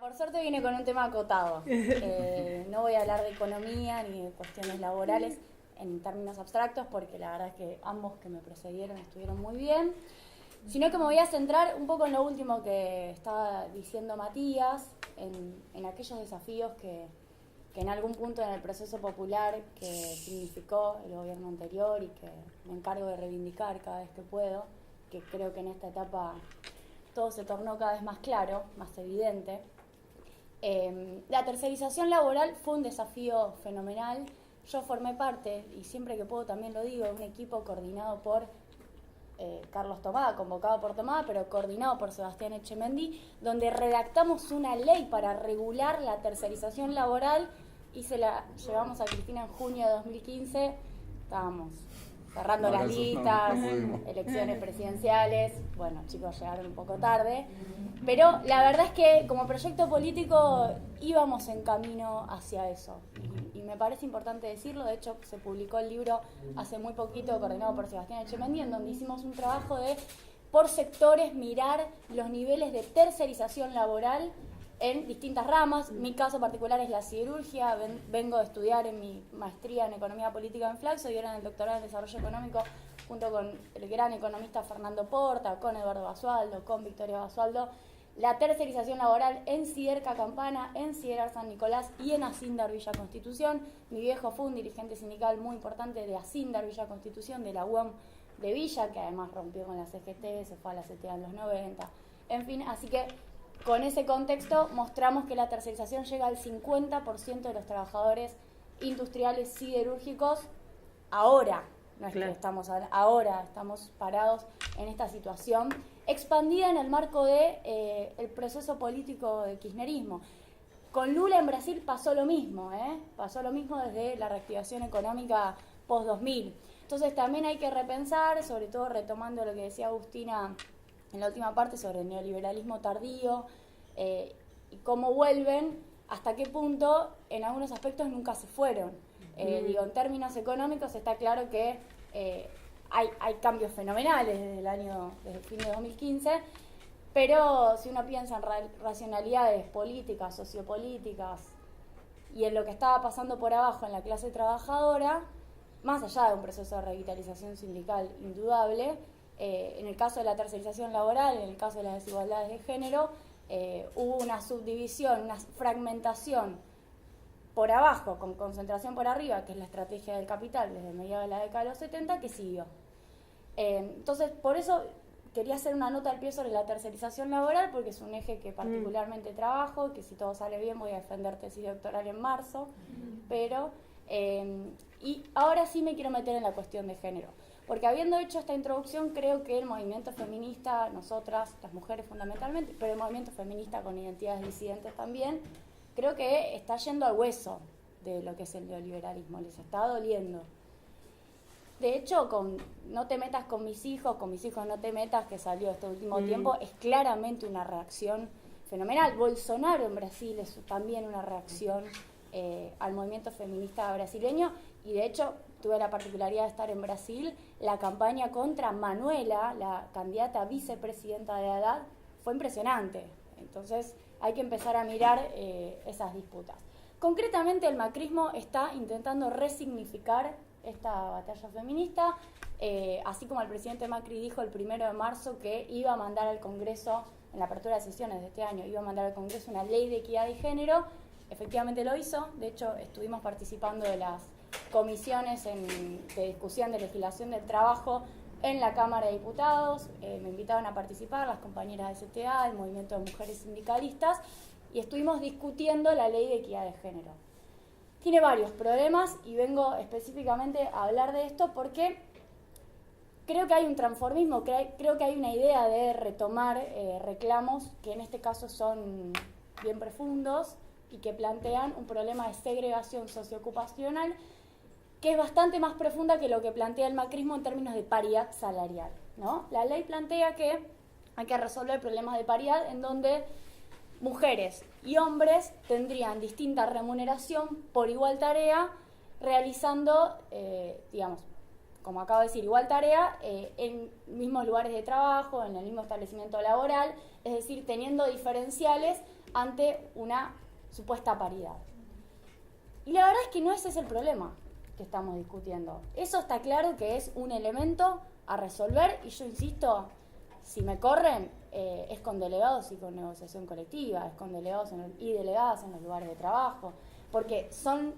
Por suerte viene con un tema acotado. No voy a hablar de economía ni de cuestiones laborales en términos abstractos, porque la verdad es que ambos que me precedieron estuvieron muy bien, sino que me voy a centrar un poco en lo último que estaba diciendo Matías, en aquellos desafíos que en algún punto en el proceso popular que significó el gobierno anterior y que me encargo de reivindicar cada vez que puedo, que creo que en esta etapa todo se tornó cada vez más claro, más evidente. La tercerización laboral fue un desafío fenomenal. Yo formé parte, y siempre que puedo también lo digo, de un equipo coordinado por Carlos Tomada, convocado por Tomada, pero coordinado por Sebastián Echemendy, donde redactamos una ley para regular la tercerización laboral y se la llevamos a Cristina en junio de 2015. Estábamos cerrando las listas, elecciones presidenciales. Bueno, chicos, llegaron un poco tarde. Pero la verdad es que como proyecto político íbamos en camino hacia eso. Y me parece importante decirlo. De hecho, se publicó el libro hace muy poquito, coordinado por Sebastián Echemendy, en donde hicimos un trabajo de, por sectores, mirar los niveles de tercerización laboral en distintas ramas. Mi caso particular es la siderurgia. Vengo de estudiar en mi maestría en Economía Política en Flaxo y ahora en el doctorado en Desarrollo Económico junto con el gran economista Fernando Porta, con Eduardo Basualdo, con Victoria Basualdo, la tercerización laboral en Siderca Campana, en Siderar San Nicolás y en Asindar Villa Constitución. Mi viejo fue un dirigente sindical muy importante de Asindar Villa Constitución, de la UAM de Villa, que además rompió con la CGT, se fue a la CTA en los 90. En fin, así que con ese contexto mostramos que la tercerización llega al 50% de los trabajadores industriales siderúrgicos ahora. No es que estamos ahora, estamos parados en esta situación expandida en el marco de el proceso político del kirchnerismo. Con Lula en Brasil pasó lo mismo, pasó lo mismo desde la reactivación económica post-2000. Entonces también hay que repensar, sobre todo retomando lo que decía Agustina en la última parte sobre el neoliberalismo tardío y cómo vuelven, hasta qué punto en algunos aspectos nunca se fueron. Digo, en términos económicos está claro que hay cambios fenomenales desde el fin de 2015, pero si uno piensa en racionalidades políticas, sociopolíticas y en lo que estaba pasando por abajo en la clase trabajadora, más allá de un proceso de revitalización sindical indudable, en el caso de la tercerización laboral, en el caso de las desigualdades de género, hubo una subdivisión, una fragmentación por abajo, con concentración por arriba, que es la estrategia del capital desde mediados de la década de los 70, que siguió. Entonces, por eso quería hacer una nota al pie sobre la tercerización laboral, porque es un eje que particularmente trabajo, que si todo sale bien voy a defender tesis doctoral en marzo, pero y ahora sí me quiero meter en la cuestión de género, porque habiendo hecho esta introducción, creo que el movimiento feminista, nosotras, las mujeres fundamentalmente, pero el movimiento feminista con identidades disidentes también, creo que está yendo al hueso de lo que es el neoliberalismo, les está doliendo. De hecho, con No te metas con mis hijos no te metas, que salió este último tiempo, es claramente una reacción fenomenal. Bolsonaro en Brasil es también una reacción al movimiento feminista brasileño, y de hecho tuve la particularidad de estar en Brasil. La campaña contra Manuela, la candidata vicepresidenta de Haddad, fue impresionante. Entonces hay que empezar a mirar esas disputas. Concretamente, el macrismo está intentando resignificar esta batalla feminista, así como el presidente Macri dijo el 1 de marzo que iba a mandar al Congreso, en la apertura de sesiones de este año, iba a mandar al Congreso una ley de equidad de género. Efectivamente lo hizo. De hecho, estuvimos participando de las comisiones de discusión de legislación del trabajo en la Cámara de Diputados. Me invitaban a participar las compañeras de CTA, el movimiento de mujeres sindicalistas, y estuvimos discutiendo la ley de equidad de género. Tiene varios problemas y vengo específicamente a hablar de esto porque creo que hay un transformismo, creo que hay una idea de retomar reclamos que en este caso son bien profundos y que plantean un problema de segregación socioocupacional que es bastante más profunda que lo que plantea el macrismo en términos de paridad salarial, ¿no? La ley plantea que hay que resolver problemas de paridad en donde mujeres y hombres tendrían distinta remuneración por igual tarea, realizando, digamos, como acabo de decir, igual tarea en mismos lugares de trabajo, en el mismo establecimiento laboral, es decir, teniendo diferenciales ante una supuesta paridad. Y la verdad es que no ese es el problema que estamos discutiendo. Eso está claro que es un elemento a resolver y yo insisto, si me corren, es con delegados y con negociación colectiva, es con delegados y delegadas en los lugares de trabajo, porque son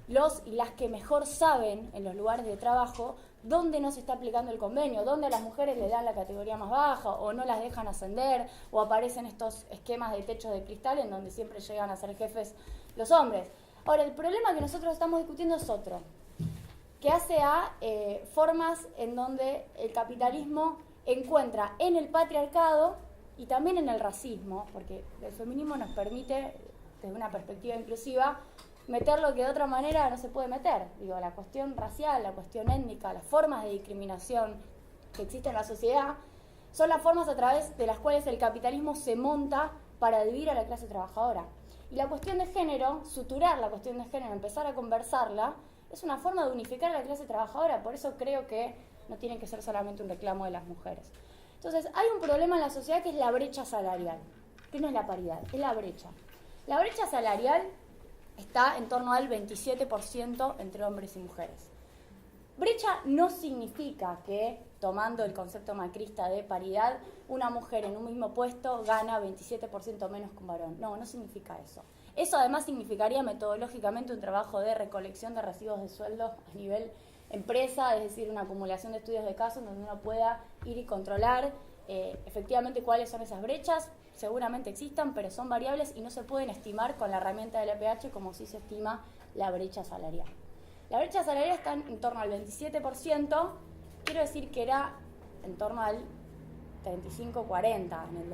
los y las que mejor saben en los lugares de trabajo dónde no se está aplicando el convenio, dónde a las mujeres le dan la categoría más baja o no las dejan ascender o aparecen estos esquemas de techos de cristal en donde siempre llegan a ser jefes los hombres. Ahora, el problema que nosotros estamos discutiendo es otro, que hace a formas en donde el capitalismo encuentra en el patriarcado y también en el racismo, porque el feminismo nos permite, desde una perspectiva inclusiva, meter lo que de otra manera no se puede meter. Digo, la cuestión racial, la cuestión étnica, las formas de discriminación que existen en la sociedad, son las formas a través de las cuales el capitalismo se monta para dividir a la clase trabajadora. Y la cuestión de género, suturar la cuestión de género, empezar a conversarla, es una forma de unificar a la clase trabajadora. Por eso creo que no tiene que ser solamente un reclamo de las mujeres. Entonces, hay un problema en la sociedad que es la brecha salarial, que no es la paridad, es la brecha. La brecha salarial está en torno al 27% entre hombres y mujeres. Brecha no significa que, tomando el concepto macrista de paridad, una mujer en un mismo puesto gana 27% menos que un varón. No, no significa eso. Eso además significaría metodológicamente un trabajo de recolección de recibos de sueldo a nivel empresa, es decir, una acumulación de estudios de casos donde uno pueda ir y controlar efectivamente cuáles son esas brechas. Seguramente existan, pero son variables y no se pueden estimar con la herramienta del EPH como si se estima la brecha salarial. La brecha salarial está en torno al 27%, quiero decir que era en torno al 35-40 en el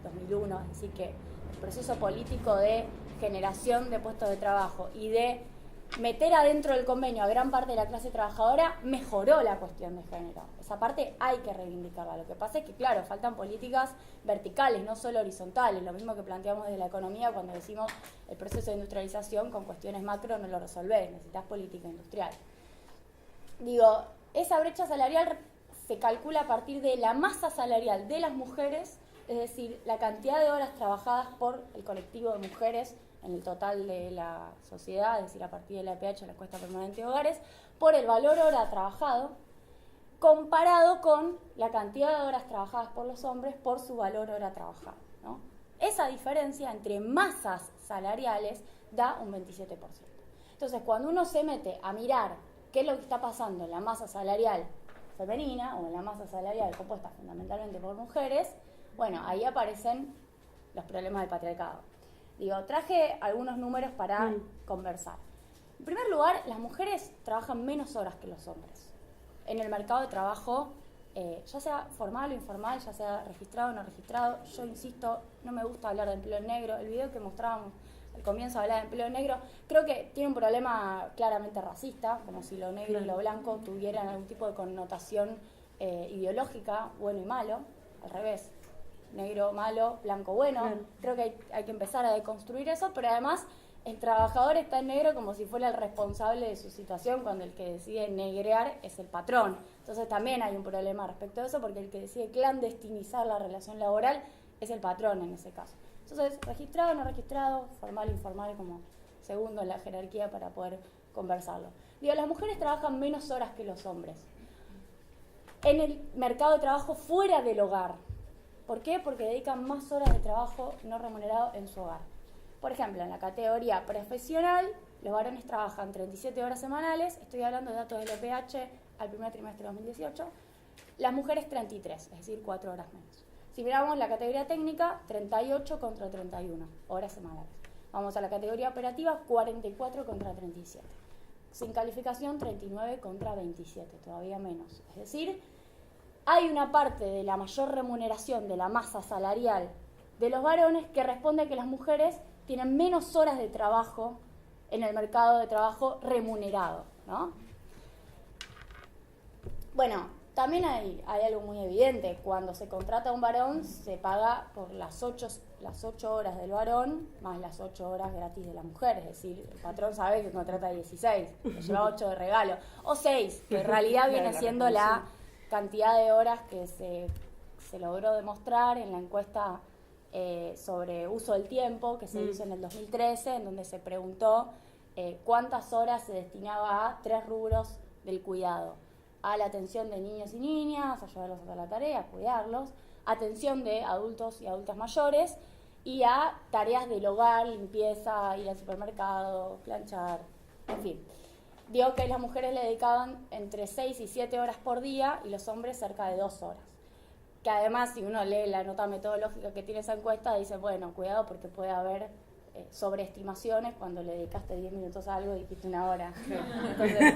2001, es decir que el proceso político de generación de puestos de trabajo y de meter adentro del convenio a gran parte de la clase trabajadora mejoró la cuestión de género. Esa parte hay que reivindicarla. Lo que pasa es que, claro, faltan políticas verticales, no solo horizontales. Lo mismo que planteamos desde la economía cuando decimos el proceso de industrialización con cuestiones macro no lo resolvés, necesitas política industrial. Digo, esa brecha salarial se calcula a partir de la masa salarial de las mujeres, es decir, la cantidad de horas trabajadas por el colectivo de mujeres en el total de la sociedad, es decir, a partir de la EPH, la encuesta permanente de hogares, por el valor hora trabajado, comparado con la cantidad de horas trabajadas por los hombres por su valor hora trabajado, ¿no? Esa diferencia entre masas salariales da un 27%. Entonces, cuando uno se mete a mirar qué es lo que está pasando en la masa salarial femenina o en la masa salarial compuesta fundamentalmente por mujeres, bueno, ahí aparecen los problemas del patriarcado. Digo, traje algunos números para conversar. En primer lugar, las mujeres trabajan menos horas que los hombres. En el mercado de trabajo, ya sea formal o informal, ya sea registrado o no registrado, yo insisto, no me gusta hablar de empleo negro. El video que mostrábamos al comienzo hablaba de empleo negro, creo que tiene un problema claramente racista, como si lo negro y lo blanco tuvieran algún tipo de connotación ideológica, bueno y malo, al revés. Negro malo, blanco bueno. Creo que hay que empezar a deconstruir eso, pero además el trabajador está en negro como si fuera el responsable de su situación, cuando el que decide negrear es el patrón. Entonces también hay un problema respecto a eso, porque el que decide clandestinizar la relación laboral es el patrón en ese caso. Entonces, registrado, no registrado, formal, informal, como segundo en la jerarquía para poder conversarlo. Digo, las mujeres trabajan menos horas que los hombres en el mercado de trabajo fuera del hogar. ¿Por qué? Porque dedican más horas de trabajo no remunerado en su hogar. Por ejemplo, en la categoría profesional, los varones trabajan 37 horas semanales, estoy hablando de datos del EPH al primer trimestre de 2018, las mujeres 33, es decir, 4 horas menos. Si miramos la categoría técnica, 38 contra 31 horas semanales. Vamos a la categoría operativa, 44 contra 37. Sin calificación, 39 contra 27, todavía menos. Es decir, hay una parte de la mayor remuneración de la masa salarial de los varones que responde a que las mujeres tienen menos horas de trabajo en el mercado de trabajo remunerado, ¿no? Bueno, también hay algo muy evidente. Cuando se contrata a un varón, se paga por las 8 horas del varón más las 8 horas gratis de la mujer. Es decir, el patrón sabe que contrata 16, le lleva 8 de regalo. O 6, que en realidad viene siendo la cantidad de horas que se logró demostrar en la encuesta sobre uso del tiempo, que se hizo en el 2013, en donde se preguntó cuántas horas se destinaba a 3 rubros del cuidado: a la atención de niños y niñas, ayudarlos a hacer la tarea, a cuidarlos, atención de adultos y adultas mayores, y a tareas del hogar, limpieza, ir al supermercado, planchar, en fin. Dio que las mujeres le dedicaban entre 6 y 7 horas por día y los hombres cerca de 2 horas. Que además, si uno lee la nota metodológica que tiene esa encuesta, dice, bueno, cuidado porque puede haber sobreestimaciones cuando le dedicaste 10 minutos a algo y dijiste 1 hora. Entonces,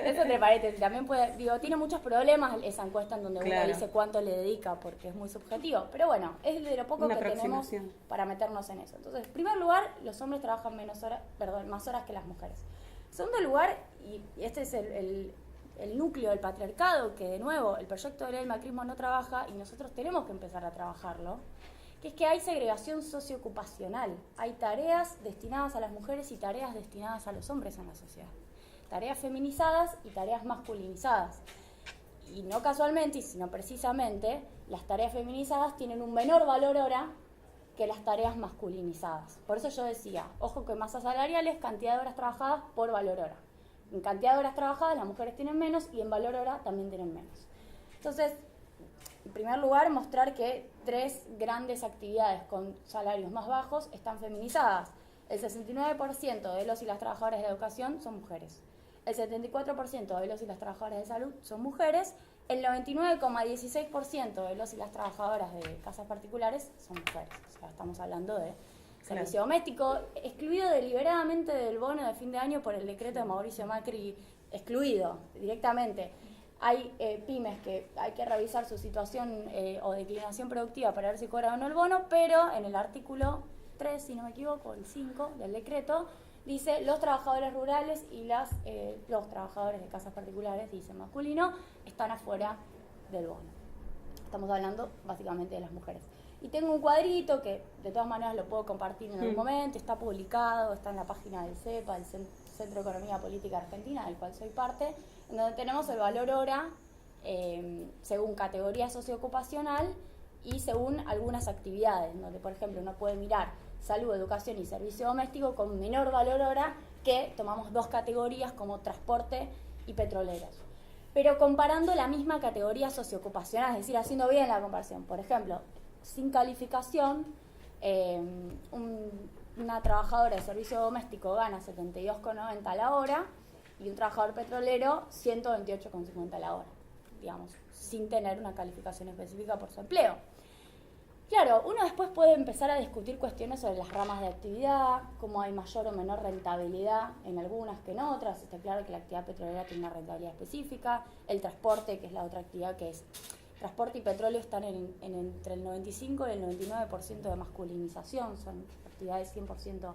eso entre paréntesis. También puede, tiene muchos problemas esa encuesta en donde uno dice cuánto le dedica porque es muy subjetivo. Pero bueno, es de lo poco que tenemos para meternos en eso. Entonces, en primer lugar, los hombres trabajan más horas que las mujeres. En segundo lugar, y este es el núcleo del patriarcado, que de nuevo el proyecto de ley del macrismo no trabaja y nosotros tenemos que empezar a trabajarlo, que es que hay segregación socioocupacional. Hay tareas destinadas a las mujeres y tareas destinadas a los hombres en la sociedad. Tareas feminizadas y tareas masculinizadas. Y no casualmente, sino precisamente, las tareas feminizadas tienen un menor valor hora que las tareas masculinizadas. Por eso yo decía, ojo que masa salarial es cantidad de horas trabajadas por valor hora. En cantidad de horas trabajadas las mujeres tienen menos y en valor hora también tienen menos. Entonces, en primer lugar, mostrar que 3 grandes actividades con salarios más bajos están feminizadas. El 69% de los y las trabajadoras de educación son mujeres. El 74% de los y las trabajadoras de salud son mujeres. El 99,16% de los y las trabajadoras de casas particulares son mujeres. O sea, estamos hablando de servicio doméstico, excluido deliberadamente del bono de fin de año por el decreto de Mauricio Macri, excluido directamente. Hay pymes que hay que revisar su situación o declinación productiva para ver si cobran o no el bono, pero en el artículo 3, si no me equivoco, el 5 del decreto, dice los trabajadores rurales y los trabajadores de casas particulares, dice masculino, están afuera del bono. Estamos hablando básicamente de las mujeres. Y tengo un cuadrito que de todas maneras lo puedo compartir en algún momento, está publicado, está en la página del CEPA, el Centro de Economía Política Argentina, del cual soy parte, en donde tenemos el valor hora según categoría socioocupacional y según algunas actividades, donde por ejemplo uno puede mirar salud, educación y servicio doméstico con menor valor hora que tomamos 2 categorías como transporte y petroleros. Pero comparando la misma categoría socioocupacional, es decir, haciendo bien la comparación. Por ejemplo, sin calificación, una trabajadora de servicio doméstico gana 72,90 a la hora y un trabajador petrolero 128,50 a la hora, digamos, sin tener una calificación específica por su empleo. Claro, uno después puede empezar a discutir cuestiones sobre las ramas de actividad, cómo hay mayor o menor rentabilidad en algunas que en otras. Está claro que la actividad petrolera tiene una rentabilidad específica, el transporte, que es la otra actividad que es transporte y petróleo, están entre el 95 y el 99% de masculinización, son actividades 100%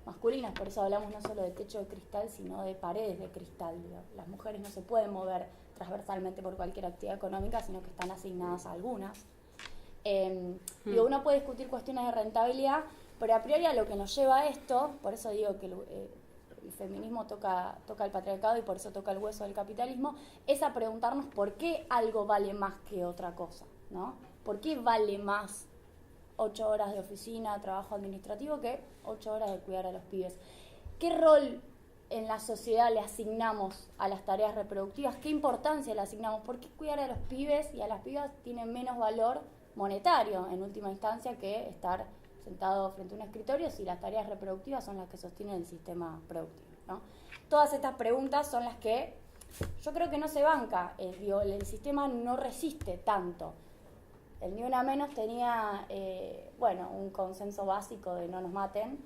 masculinas, por eso hablamos no solo de techo de cristal, sino de paredes de cristal. Las mujeres no se pueden mover transversalmente por cualquier actividad económica, sino que están asignadas a algunas. Uno puede discutir cuestiones de rentabilidad, pero a priori a lo que nos lleva a esto, por eso digo que el feminismo toca el patriarcado y por eso toca el hueso del capitalismo, es a preguntarnos por qué algo vale más que otra cosa, ¿no? ¿Por qué vale más 8 horas de oficina, trabajo administrativo, que 8 horas de cuidar a los pibes? ¿Qué rol en la sociedad le asignamos a las tareas reproductivas? ¿Qué importancia le asignamos? ¿Por qué cuidar a los pibes y a las pibas tiene menos valor monetario, en última instancia, que estar sentado frente a un escritorio si las tareas reproductivas son las que sostienen el sistema productivo, ¿no? Todas estas preguntas son las que yo creo que no se banca. El sistema no resiste tanto. El Ni Una Menos tenía un consenso básico de no nos maten.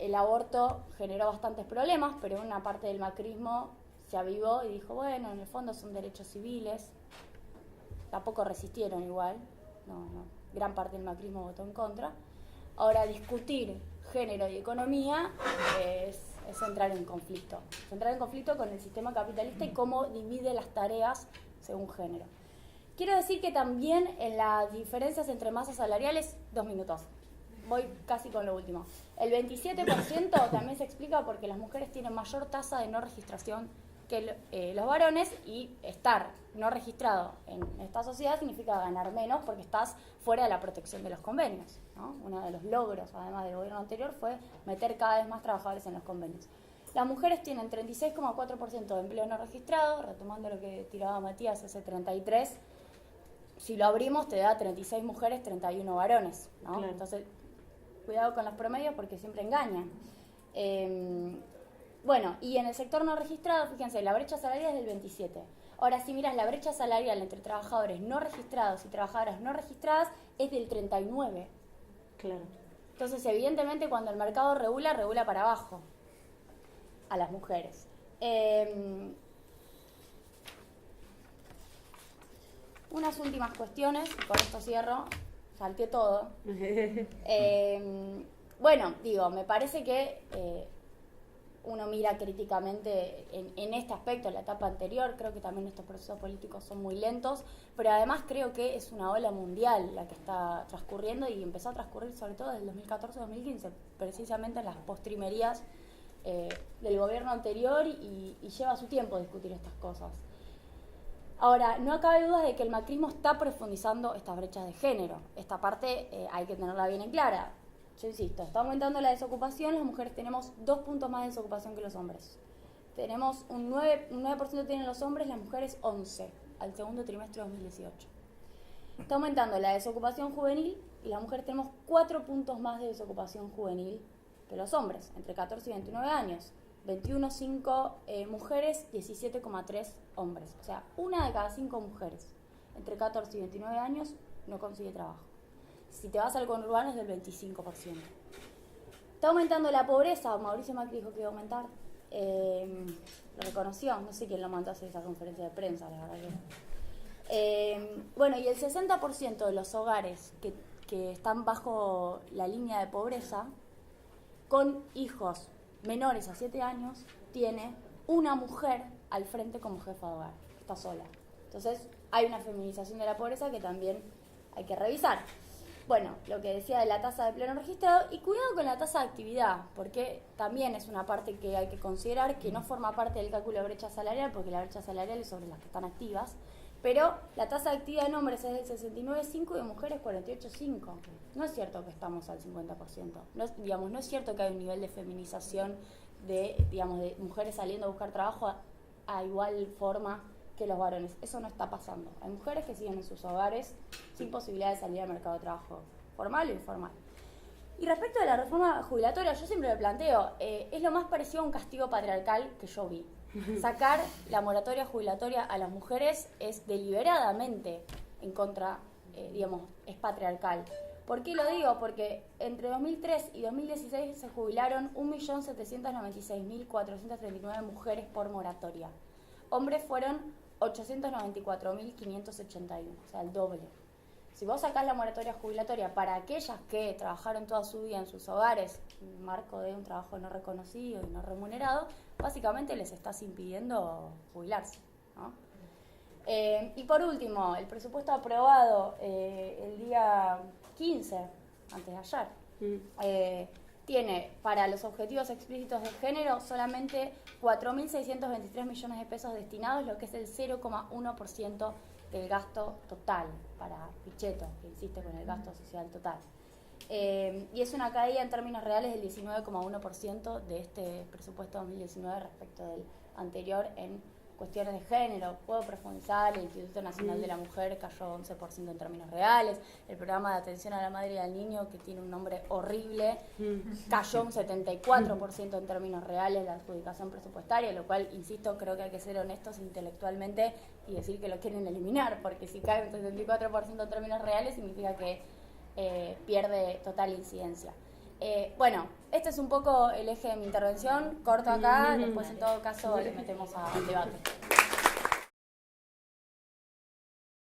El aborto generó bastantes problemas, pero una parte del macrismo se avivó y dijo, bueno, en el fondo son derechos civiles. Tampoco resistieron igual, no, gran parte del macrismo votó en contra. Ahora, discutir género y economía es entrar en conflicto. Es entrar en conflicto con el sistema capitalista y cómo divide las tareas según género. Quiero decir que también en las diferencias entre masas salariales, 2 minutos, voy casi con lo último. El 27% también se explica porque las mujeres tienen mayor tasa de no registración que los varones, y estar no registrado en esta sociedad significa ganar menos porque estás fuera de la protección de los convenios, ¿no? Uno de los logros, además del gobierno anterior, fue meter cada vez más trabajadores en los convenios. Las mujeres tienen 36,4% de empleo no registrado, retomando lo que tiraba Matías, ese 33%. Si lo abrimos te da 36 mujeres, 31 varones, ¿no? Claro. Entonces, cuidado con los promedios porque siempre engañan. Bueno, y en el sector no registrado, fíjense, la brecha salarial es del 27%. Ahora, si miras la brecha salarial entre trabajadores no registrados y trabajadoras no registradas, es del 39%. Claro. Entonces, evidentemente, cuando el mercado regula para abajo a las mujeres. Unas últimas cuestiones, y con esto cierro, salté todo. Bueno, digo, me parece que uno mira críticamente en este aspecto, en la etapa anterior, creo que también estos procesos políticos son muy lentos, pero además creo que es una ola mundial la que está transcurriendo y empezó a transcurrir sobre todo desde el 2014-2015, precisamente en las postrimerías del gobierno anterior y lleva su tiempo discutir estas cosas. Ahora, no cabe duda de que el macrismo está profundizando estas brechas de género. Esta parte hay que tenerla bien en clara. Yo insisto, está aumentando la desocupación, las mujeres tenemos 2 puntos más de desocupación que los hombres. Tenemos un 9% tienen los hombres, las mujeres 11%, al segundo trimestre de 2018. Está aumentando la desocupación juvenil y las mujeres tenemos 4 puntos más de desocupación juvenil que los hombres, entre 14 y 29 años. 21,5 mujeres, 17,3 hombres. O sea, 1 de cada 5 mujeres entre 14 y 29 años no consigue trabajo. Si te vas al conurbano es del 25%. Está aumentando la pobreza. Mauricio Macri dijo que iba a aumentar. Lo reconoció. No sé quién lo mandó a hacer esa conferencia de prensa, la verdad que... bueno, y el 60% de los hogares que están bajo la línea de pobreza, con hijos menores a 7 años, tiene una mujer al frente como jefa de hogar. Está sola. Entonces, hay una feminización de la pobreza que también hay que revisar. Bueno, lo que decía de la tasa de pleno registrado, y cuidado con la tasa de actividad, porque también es una parte que hay que considerar, que no forma parte del cálculo de brecha salarial, porque la brecha salarial es sobre las que están activas, pero la tasa de actividad en hombres es del 69,5 y de mujeres 48,5. No es cierto que estamos al 50%. No es cierto que hay un nivel de feminización de mujeres saliendo a buscar trabajo a igual forma que los varones. Eso no está pasando. Hay mujeres que siguen en sus hogares sin posibilidad de salir al mercado de trabajo formal o informal. Y respecto de la reforma jubilatoria, yo siempre me planteo, es lo más parecido a un castigo patriarcal que yo vi. Sacar la moratoria jubilatoria a las mujeres es deliberadamente en contra, es patriarcal. ¿Por qué lo digo? Porque entre 2003 y 2016 se jubilaron 1.796.439 mujeres por moratoria. Hombres fueron 894.581, o sea, el doble. Si vos sacás la moratoria jubilatoria para aquellas que trabajaron toda su vida en sus hogares, en el marco de un trabajo no reconocido y no remunerado, básicamente les estás impidiendo jubilarse, ¿no? Y por último, el presupuesto aprobado el día 15, antes de ayer, tiene para los objetivos explícitos de género solamente 4.623 millones de pesos destinados, lo que es el 0,1% del gasto total para Pichetto, que insiste con el gasto social total. Y es una caída en términos reales del 19,1% de este presupuesto 2019 respecto del anterior en cuestiones de género. Puedo profundizar, el Instituto Nacional de la Mujer cayó 11% en términos reales, el programa de atención a la madre y al niño, que tiene un nombre horrible, cayó un 74% en términos reales la adjudicación presupuestaria, lo cual, insisto, creo que hay que ser honestos intelectualmente y decir que lo quieren eliminar, porque si cae un 74% en términos reales significa que pierde total incidencia. Bueno, este es un poco el eje de mi intervención, corto acá, después en todo caso le metemos al debate.